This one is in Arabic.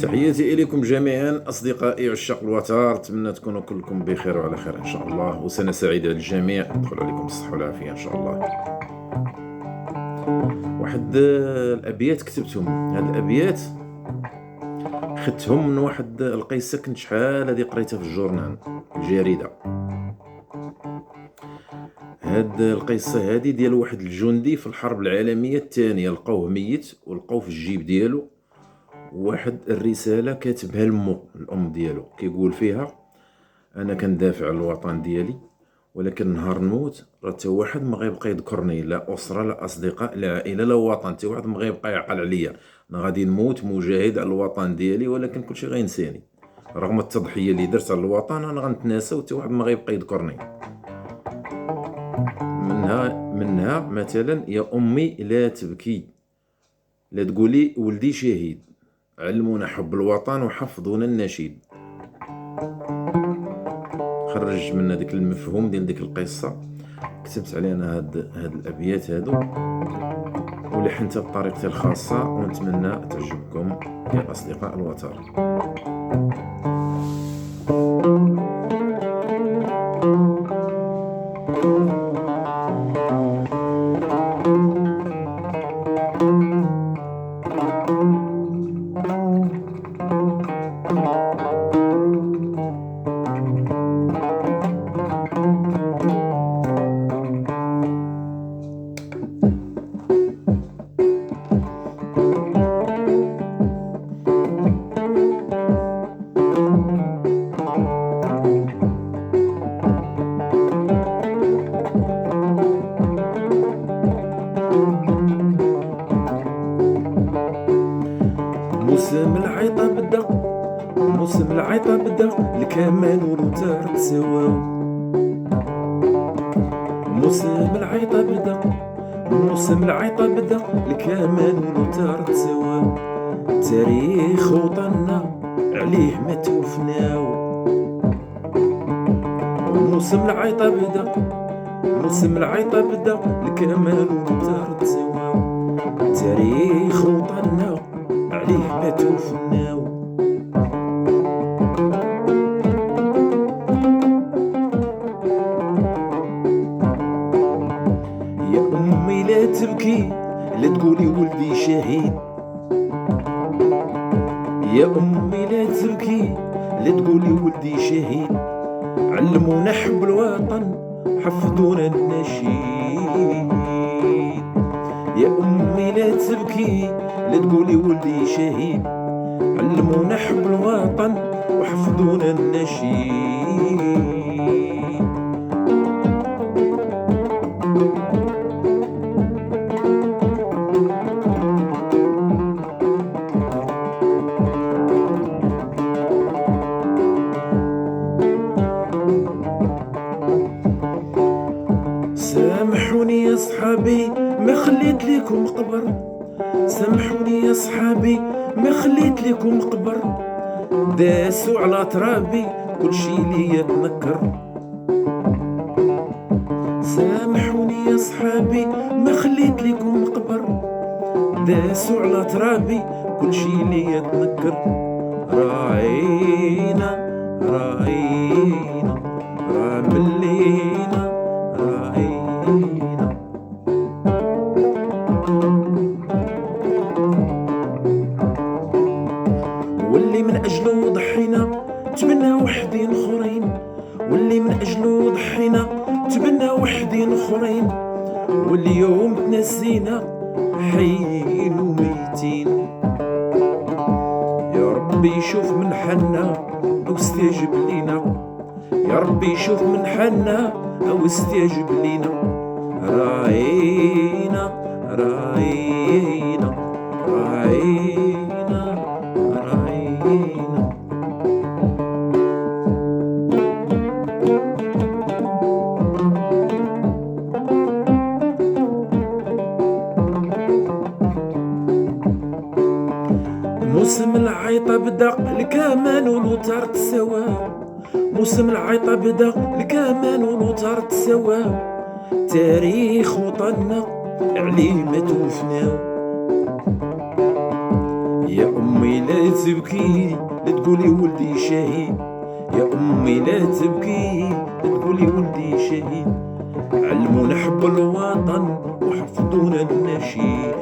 تحياتي إليكم جميعا أصدقائي عشاق الوتر، أتمنى تكونوا كلكم بخير وعلى خير إن شاء الله، وسنة سعيدة للجميع. ندخل عليكم بالصحة والعافية إن شاء الله. واحد الأبيات كتبتهم، هاد الأبيات خدتهم من واحد القصة كنت شحال هادي قريتها في الجورنال الجريدة. هاد القصة هادي ديال واحد الجندي في الحرب العالمية الثانية، لقوه ميت ولقوه في الجيب ديالو واحد الرسالة كاتبها لمو الأم ديالو، كيقول فيها: أنا كندافع على الوطن ديالي، ولكن نهار نموت راه تا واحد ما غيبقى يذكرني، لا أسرة لا أصدقاء لا عائلة لا وطن، تا واحد ما غيبقى يعقل عليا. أنا غادي نموت مجاهد على الوطن ديالي، ولكن كلشي غينساني رغم التضحية اللي درت على الوطن. أنا غنتناسى وتا واحد ما غيبقى يذكرني. منها مثلا: يا أمي لا تبكي، لا تقولي ولدي شهيد، علمونا حب الوطن وحفظونا النشيد. خرج من هذاك المفهوم ديال ديك القصة، كتبت عليه أنا هاد الأبيات هادو ولحنتها بطريقتي الخاصة، ونتمنى تعجبكم يا أصدقاء الوتر. موسم العيطة بدا، موسم العيطة بدا، الكمان والوتر تسواو. موسم العيطة بدا، موسم العيطة بدا، الكمان والوتر تسواو. تاريخ وطننا عليه ما توفناو. موسم العيطة بدا، موسم العيطة بدا، الكمان والوتر تسواو. تاريخ وطننا عليه ما توفناو. يا أمي لا تبكي، لا تقولي ولدي شهيد. يا أمي لا تبكي، لا تقولي ولدي شهيد، علمونا حب الوطن حفظونا النشيد. يا أمي لا تبكي، لا تقولي ولدي شهيد، علمونا حب الوطن وحفظونا النشيد. سامحوني يا صحابي ما خليت لكم قبر، سامحوني يا صحابي ما خليت لكم قبر، داسوا على ترابي كلشي ليا تنكر. سامحوني يا صحابي ما خليت لكم قبر، داسوا على ترابي كلشي ليا تنكر. راعينا راعينا راه ملينا راعينا. واللي من أجله ضحينا تبنى وحدين اخرين، واللي من أجله ضحينا تبنى وحدين اخرين، واليوم تنسينا حيين وميتين. يا ربي شوف من حنا أو استجب لينا، يا ربي شوف من حنا أو استجب لينا. راعينا راعينا راعينا راعينا. موسم العيطة بدا، الكمان والوتر تسواو. موسم العيطة بدا، الكمان والوتر تسواو. تاريخ وطننا عليه ما توفناو. يا أمي لا تبكي لا تقولي ولدي شهيد، يا أمي لا تبكي لا تقولي ولدي شهيد، علمونا حب الوطن وحفظونا النشيد.